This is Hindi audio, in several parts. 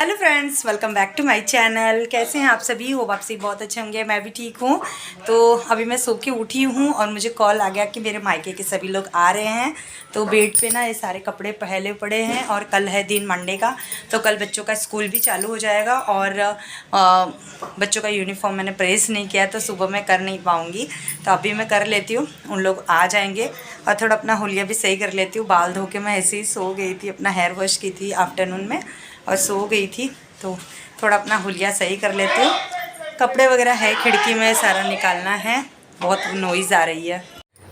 Hello friends, welcome back to my channel. कैसे हैं आप सभी? होप आप सभी बहुत अच्छे होंगे। मैं भी ठीक हूँ। तो अभी मैं सो के उठी हूँ और मुझे कॉल आ गया कि मेरे मायके के सभी लोग आ रहे हैं। तो बेड पे ना ये सारे कपड़े पहले पड़े हैं और कल है दिन मंडे का, तो कल बच्चों का स्कूल भी चालू हो जाएगा और बच्चों का यूनिफॉर्म मैंने प्रेस नहीं किया तो सुबह मैं कर नहीं पाऊँगी। तो अभी मैं कर लेती हूँ, उन लोग आ जाएंगे और थोड़ा अपना हुलिया भी सही कर लेती हूँ। बाल धो के मैं ऐसे ही सो गई थी, अपना हेयर वॉश की थी आफ्टरनून में और सो गई थी। तो थोड़ा अपना हुलिया सही कर लेती हूँ। कपड़े वगैरह है खिड़की में, सारा निकालना है, बहुत नॉइज़ आ रही है।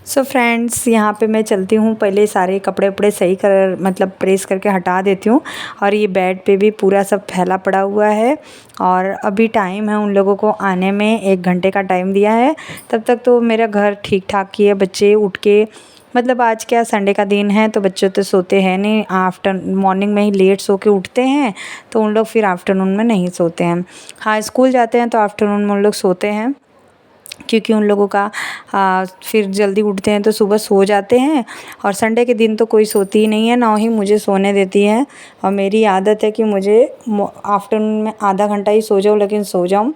सो फ्रेंड्स, यहाँ पे मैं चलती हूँ, पहले सारे कपड़े उपड़े सही कर मतलब प्रेस करके हटा देती हूँ। और ये बेड पे भी पूरा सब फैला पड़ा हुआ है और अभी टाइम है उन लोगों को आने में, 1 घंटे का टाइम दिया है। तब तक तो मेरा घर ठीक ठाक ही है। बच्चे उठ के मतलब आज क्या संडे का दिन है तो बच्चे तो सोते हैं नहीं, मॉर्निंग में ही लेट सो के उठते हैं, तो उन लोग फिर आफ्टरनून में नहीं सोते हैं। हाँ, स्कूल जाते हैं तो आफ्टरनून में उन लोग सोते हैं, क्योंकि उन लोगों का फिर जल्दी उठते हैं तो सुबह सो जाते हैं। और संडे के दिन तो कोई सोती ही नहीं है, ना ही मुझे सोने देती है। और मेरी आदत है कि मुझे आफ्टरनून में आधा घंटा ही सो जाऊँ, लेकिन सो जाऊँ।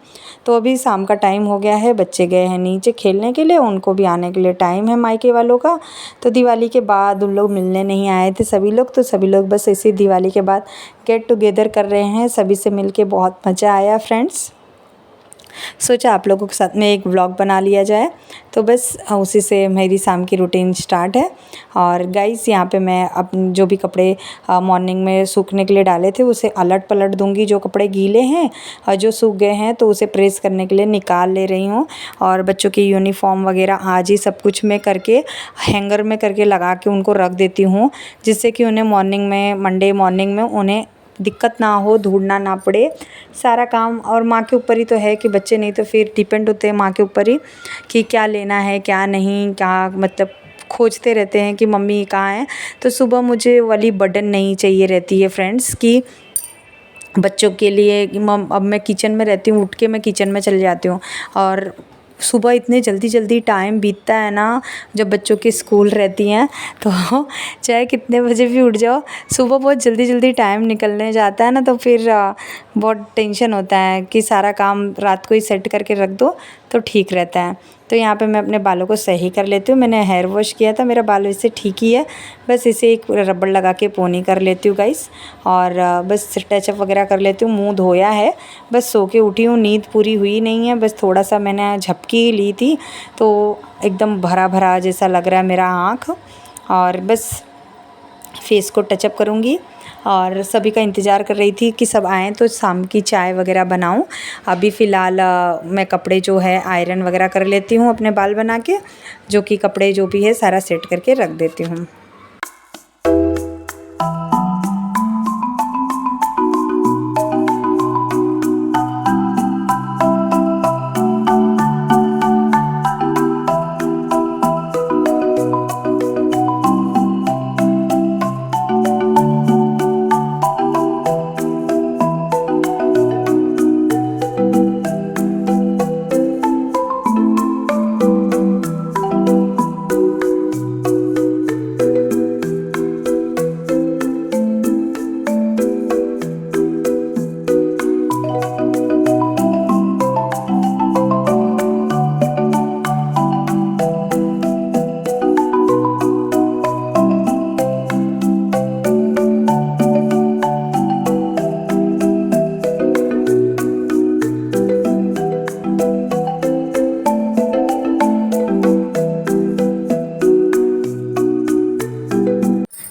तो अभी शाम का टाइम हो गया है, बच्चे गए हैं नीचे खेलने के लिए, उनको भी आने के लिए टाइम है मायके वालों का। तो दिवाली के बाद उन लोग मिलने नहीं आए थे सभी लोग, तो सभी लोग बस ऐसे दिवाली के बाद गेट टुगेदर कर रहे हैं। सभी से मिलके बहुत मज़ा आया फ्रेंड्स। सोचा आप लोगों के साथ में एक व्लॉग बना लिया जाए, तो बस उसी से मेरी शाम की रूटीन स्टार्ट है। और गाइस, यहाँ पे मैं अपने जो भी कपड़े मॉर्निंग में सूखने के लिए डाले थे उसे अलट पलट दूंगी। जो कपड़े गीले हैं और जो सूख गए हैं तो उसे प्रेस करने के लिए निकाल ले रही हूँ। और बच्चों की यूनिफॉर्म वगैरह आज ही सब कुछ मैं करके हैंगर में करके लगा के उनको रख देती हूँ, जिससे कि उन्हें मॉर्निंग में, मंडे मॉर्निंग में उन्हें दिक्कत ना हो, ढूंढना ना पड़े सारा काम। और माँ के ऊपर ही तो है कि बच्चे नहीं तो फिर डिपेंड होते हैं माँ के ऊपर ही कि क्या लेना है क्या नहीं, क्या मतलब खोजते रहते हैं कि मम्मी कहाँ है। तो सुबह मुझे वाली बर्डन नहीं चाहिए रहती है फ्रेंड्स, कि बच्चों के लिए कि अब मैं किचन में रहती हूँ, उठ के मैं किचन में चली जाती हूँ। और सुबह इतने जल्दी जल्दी टाइम बीतता है ना, जब बच्चों की स्कूल रहती हैं तो चाहे कितने बजे भी उठ जाओ, सुबह बहुत जल्दी जल्दी टाइम निकलने जाता है ना, तो फिर बहुत टेंशन होता है कि सारा काम रात को ही सेट करके रख दो तो ठीक रहता है। तो यहाँ पे मैं अपने बालों को सही कर लेती हूँ। मैंने हेयर वॉश किया था, मेरा बाल वैसे ठीक ही है, बस इसे एक रबड़ लगा के पोनी कर लेती हूँ गाइस। और बस टचअप वगैरह कर लेती हूँ। मुंह धोया है, बस सो के उठी हूँ, नींद पूरी हुई नहीं है, बस थोड़ा सा मैंने झपकी ली थी तो एकदम भरा भरा जैसा लग रहा है मेरा आँख। और बस फेस को टचअप करूँगी और सभी का इंतज़ार कर रही थी कि सब आएँ तो शाम की चाय वगैरह बनाऊँ। अभी फ़िलहाल मैं कपड़े जो है आयरन वगैरह कर लेती हूँ अपने बाल बना के, जो कि कपड़े जो भी है सारा सेट करके रख देती हूँ।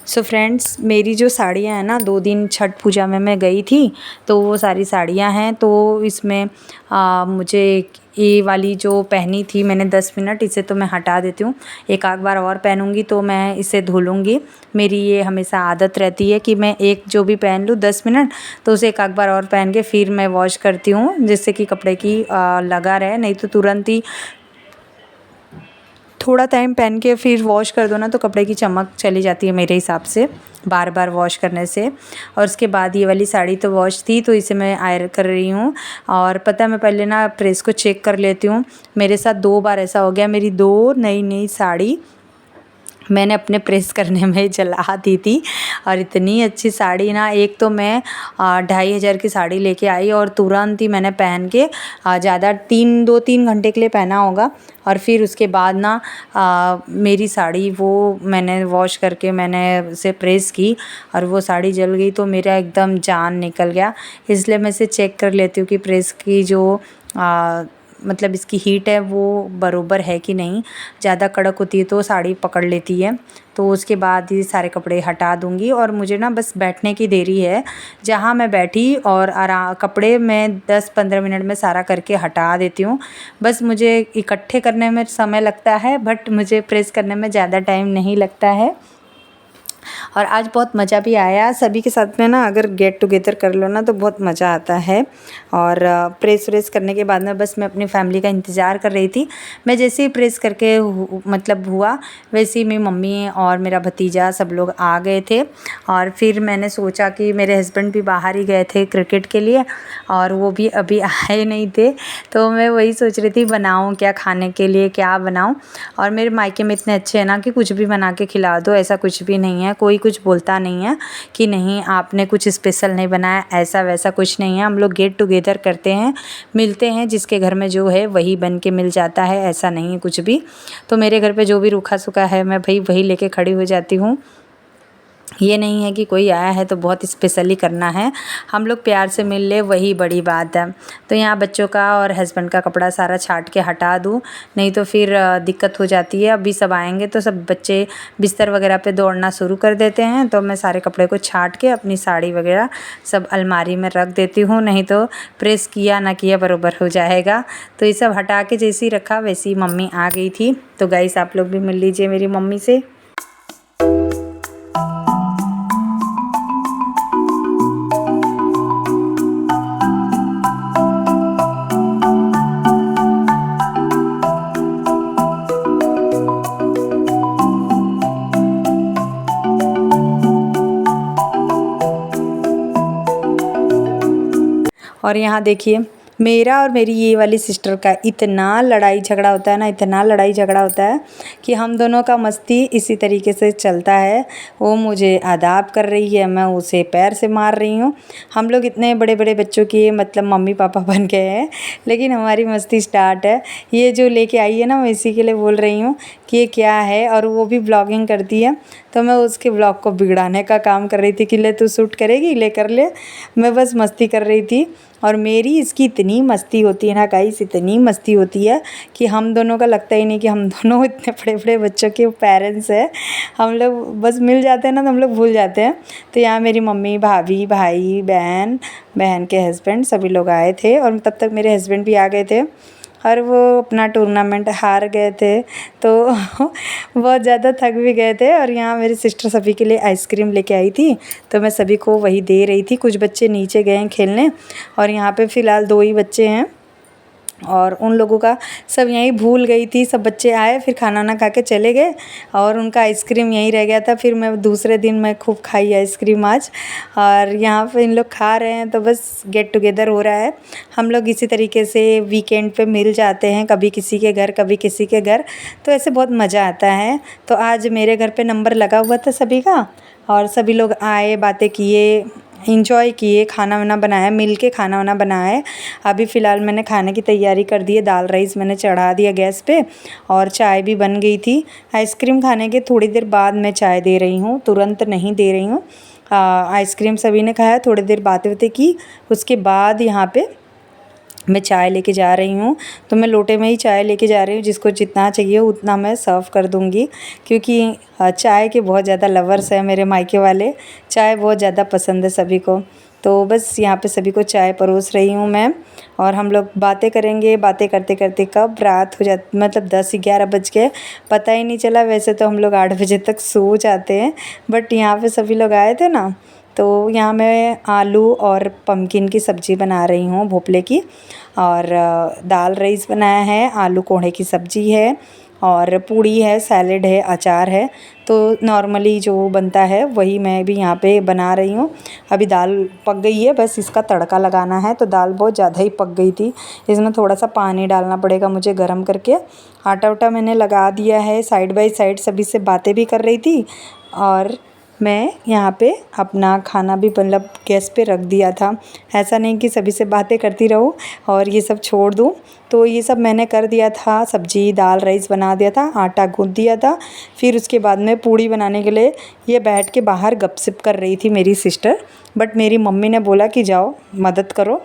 सो फ्रेंड्स, मेरी जो साड़ियाँ हैं ना, 2 दिन छठ पूजा में मैं गई थी, तो वो सारी साड़ियाँ हैं। तो इसमें मुझे ये वाली जो पहनी थी मैंने 10 मिनट, इसे तो मैं हटा देती हूँ। एक आध बार और पहनूँगी तो मैं इसे धो लूँगी। मेरी ये हमेशा आदत रहती है कि मैं एक जो भी पहन लूँ 10 मिनट, तो उसे एक आध बार और पहन के फिर मैं वॉश करती हूँ, जिससे कि कपड़े की लगा रहे, नहीं तो तुरंत ही थोड़ा टाइम पहन के फिर वॉश कर दो ना तो कपड़े की चमक चली जाती है मेरे हिसाब से, बार बार वॉश करने से। और उसके बाद ये वाली साड़ी तो वॉश थी, तो इसे मैं आयरन कर रही हूँ। और पता है, मैं पहले ना प्रेस को चेक कर लेती हूँ। मेरे साथ 2 बार ऐसा हो गया, मेरी 2 नई नई साड़ी मैंने अपने प्रेस करने में जला दी थी। और इतनी अच्छी साड़ी ना, एक तो मैं 2500 की साड़ी लेके आई और तुरंत ही मैंने पहन के ज़्यादा 2-3 घंटे के लिए पहना होगा। और फिर उसके बाद ना मेरी साड़ी वो मैंने वॉश करके मैंने उसे प्रेस की और वो साड़ी जल गई, तो मेरा एकदम जान निकल गया। इसलिए मैं इसे चेक कर लेती हूँ कि प्रेस की जो मतलब इसकी हीट है वो बरोबर है कि नहीं। ज़्यादा कड़क होती है तो साड़ी पकड़ लेती है। तो उसके बाद ये सारे कपड़े हटा दूँगी और मुझे ना बस बैठने की देरी है। जहाँ मैं बैठी और कपड़े मैं 10-15 मिनट में सारा करके हटा देती हूँ। बस मुझे इकट्ठे करने में समय लगता है, बट मुझे प्रेस करने में ज़्यादा टाइम नहीं लगता है। और आज बहुत मज़ा भी आया सभी के साथ में ना, अगर गेट टुगेदर कर लो ना तो बहुत मज़ा आता है। और प्रेस व्रेस करने के बाद में बस मैं अपनी फैमिली का इंतज़ार कर रही थी। मैं जैसे ही प्रेस करके मतलब हुआ, वैसे ही मेरी मम्मी और मेरा भतीजा सब लोग आ गए थे। और फिर मैंने सोचा कि मेरे हस्बैंड भी बाहर ही गए थे क्रिकेट के लिए और वो भी अभी आए नहीं थे, तो मैं वही सोच रही थी बनाऊँ क्या खाने के लिए, क्या बनाऊँ। और मेरे मायके में इतने अच्छे हैं ना कि कुछ भी बना के खिला दो, ऐसा कुछ भी नहीं है। कोई कुछ बोलता नहीं है कि नहीं आपने कुछ स्पेशल नहीं बनाया, ऐसा वैसा कुछ नहीं है। हम लोग गेट टुगेदर करते हैं, मिलते हैं, जिसके घर में जो है वही बन के मिल जाता है, ऐसा नहीं है कुछ भी। तो मेरे घर पे जो भी रूखा सूखा है मैं भाई वही लेके खड़ी हो जाती हूँ। ये नहीं है कि कोई आया है तो बहुत स्पेशली करना है, हम लोग प्यार से मिल ले वही बड़ी बात है। तो यहाँ बच्चों का और हस्बैंड का कपड़ा सारा छाट के हटा दूँ, नहीं तो फिर दिक्कत हो जाती है। अभी सब आएंगे तो सब बच्चे बिस्तर वगैरह पे दौड़ना शुरू कर देते हैं, तो मैं सारे कपड़े को छाट के अपनी साड़ी वगैरह सब अलमारी में रख देती हूँ, नहीं तो प्रेस किया ना किया बराबर हो जाएगा। तो ये सब हटा के जैसे ही रखा वैसे ही मम्मी आ गई थी। तो गाइस आप लोग भी मिल लीजिए मेरी मम्मी से। और यहाँ देखिए मेरा और मेरी ये वाली सिस्टर का इतना लड़ाई झगड़ा होता है ना, इतना लड़ाई झगड़ा होता है कि हम दोनों का मस्ती इसी तरीके से चलता है। वो मुझे आदाब कर रही है, मैं उसे पैर से मार रही हूँ। हम लोग इतने बड़े बड़े बच्चों की मतलब मम्मी पापा बन गए हैं, लेकिन हमारी मस्ती स्टार्ट है। ये जो लेके आई है ना, मैं इसी के लिए बोल रही हूँ कि ये क्या है। और वो भी ब्लॉगिंग करती है, तो मैं उसके ब्लॉग को बिगड़ाने का काम कर रही थी कि ले तू शूट करेगी, ले कर ले। मैं बस मस्ती कर रही थी। और मेरी इसकी इतनी मस्ती होती है ना गाइस, इतनी मस्ती होती है कि हम दोनों का लगता ही नहीं कि हम दोनों इतने बड़े बड़े बच्चों के पेरेंट्स हैं। हम लोग बस मिल जाते हैं ना तो हम लोग भूल जाते हैं। तो यहाँ मेरी मम्मी, भाभी, भाई, बहन, बहन के हस्बैंड सभी लोग आए थे और तब तक मेरे हस्बैंड भी आ गए थे। और वो अपना टूर्नामेंट हार गए थे, तो बहुत ज़्यादा थक भी गए थे। और यहाँ मेरी सिस्टर सभी के लिए आइसक्रीम लेके आई थी, तो मैं सभी को वही दे रही थी। कुछ बच्चे नीचे गए हैं खेलने और यहाँ पे फ़िलहाल 2 ही बच्चे हैं और उन लोगों का सब यहीं भूल गई थी। सब बच्चे आए फिर खाना ना खा के चले गए और उनका आइसक्रीम यहीं रह गया था। फिर मैं दूसरे दिन मैं खूब खाई आइसक्रीम आज, और यहाँ पे इन लोग खा रहे हैं। तो बस गेट टुगेदर हो रहा है। हम लोग इसी तरीके से वीकेंड पे मिल जाते हैं, कभी किसी के घर कभी किसी के घर, तो ऐसे बहुत मज़ा आता है। तो आज मेरे घर पे नंबर लगा हुआ था सभी का और सभी लोग आए, बातें किए, इंजॉय किए, खाना वाना बनाया, मिल के खाना वाना बनाया है। अभी फ़िलहाल मैंने खाने की तैयारी कर दी है, दाल राइस मैंने चढ़ा दिया गैस पे और चाय भी बन गई थी। आइसक्रीम खाने के थोड़ी देर बाद मैं चाय दे रही हूँ, तुरंत नहीं दे रही हूँ। आइसक्रीम सभी ने खाया, थोड़ी देर बातें बातें की, उसके बाद यहाँ पे मैं चाय लेके जा रही हूँ। तो मैं लोटे में ही चाय लेके जा रही हूँ, जिसको जितना चाहिए उतना मैं सर्व कर दूँगी, क्योंकि चाय के बहुत ज़्यादा लवर्स हैं मेरे मायके वाले। चाय बहुत ज़्यादा पसंद है सभी को। तो बस यहाँ पे सभी को चाय परोस रही हूँ मैं, और हम लोग बातें करेंगे। बातें करते करते कब रात हो जाती, मतलब 10-11 बज गए, पता ही नहीं चला। वैसे तो हम लोग 8 बजे तक सो जाते हैं, बट यहाँ पे सभी लोग आए थे ना, तो यहाँ मैं आलू और पम्पकिन की सब्ज़ी बना रही हूँ, भोपले की। और दाल राइस बनाया है, आलू कोहड़े की सब्ज़ी है और पूड़ी है, सैलेड है, अचार है। तो नॉर्मली जो बनता है वही मैं भी यहाँ पे बना रही हूँ। अभी दाल पक गई है, बस इसका तड़का लगाना है। तो दाल बहुत ज़्यादा ही पक गई थी, इसमें थोड़ा सा पानी डालना पड़ेगा मुझे गरम करके। आटा उटा मैंने लगा दिया है। साइड बाय साइड सभी से बातें भी कर रही थी और मैं यहाँ पे अपना खाना भी मतलब गैस पे रख दिया था। ऐसा नहीं कि सभी से बातें करती रहूँ और ये सब छोड़ दूँ। तो ये सब मैंने कर दिया था, सब्जी दाल राइस बना दिया था, आटा गूँथ दिया था। फिर उसके बाद में पूड़ी बनाने के लिए ये बैठ के बाहर गपशप कर रही थी मेरी सिस्टर। बट मेरी मम्मी ने बोला कि जाओ मदद करो,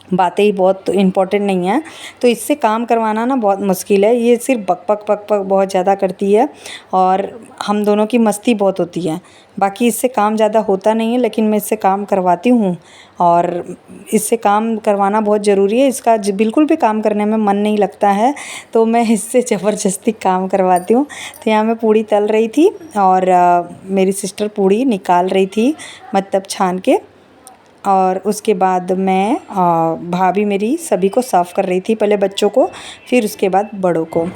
बातें ही बहुत इम्पोर्टेंट नहीं है। तो इससे काम करवाना ना बहुत मुश्किल है, ये सिर्फ बक बक बक बक बहुत ज़्यादा करती है और हम दोनों की मस्ती बहुत होती है। बाकी इससे काम ज़्यादा होता नहीं है, लेकिन मैं इससे काम करवाती हूँ और इससे काम करवाना बहुत ज़रूरी है। इसका बिल्कुल भी काम करने में मन नहीं लगता है, तो मैं इससे ज़बरदस्ती काम करवाती हूँ। तो यहाँ मैं पूड़ी तल रही थी और मेरी सिस्टर पूड़ी निकाल रही थी, मतलब छान के। और उसके बाद मैं भाभी मेरी सभी को सर्व कर रही थी, पहले बच्चों को फिर उसके बाद बड़ों को।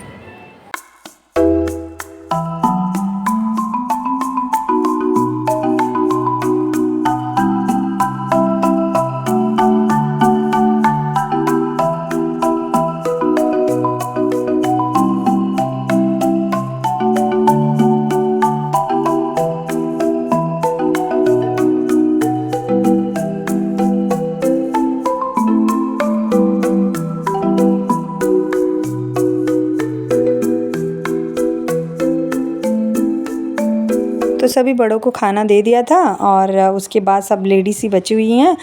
तो सभी बड़ों को खाना दे दिया था और उसके बाद सब लेडीज़ ही बची हुई हैं,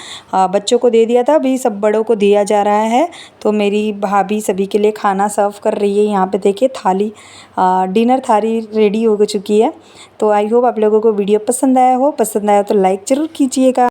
बच्चों को दे दिया था, अभी सब बड़ों को दिया जा रहा है। तो मेरी भाभी सभी के लिए खाना सर्व कर रही है। यहाँ पे देखिए थाली, डिनर थाली रेडी हो चुकी है। तो आई होप आप लोगों को वीडियो पसंद आया हो। पसंद आया तो लाइक ज़रूर कीजिएगा।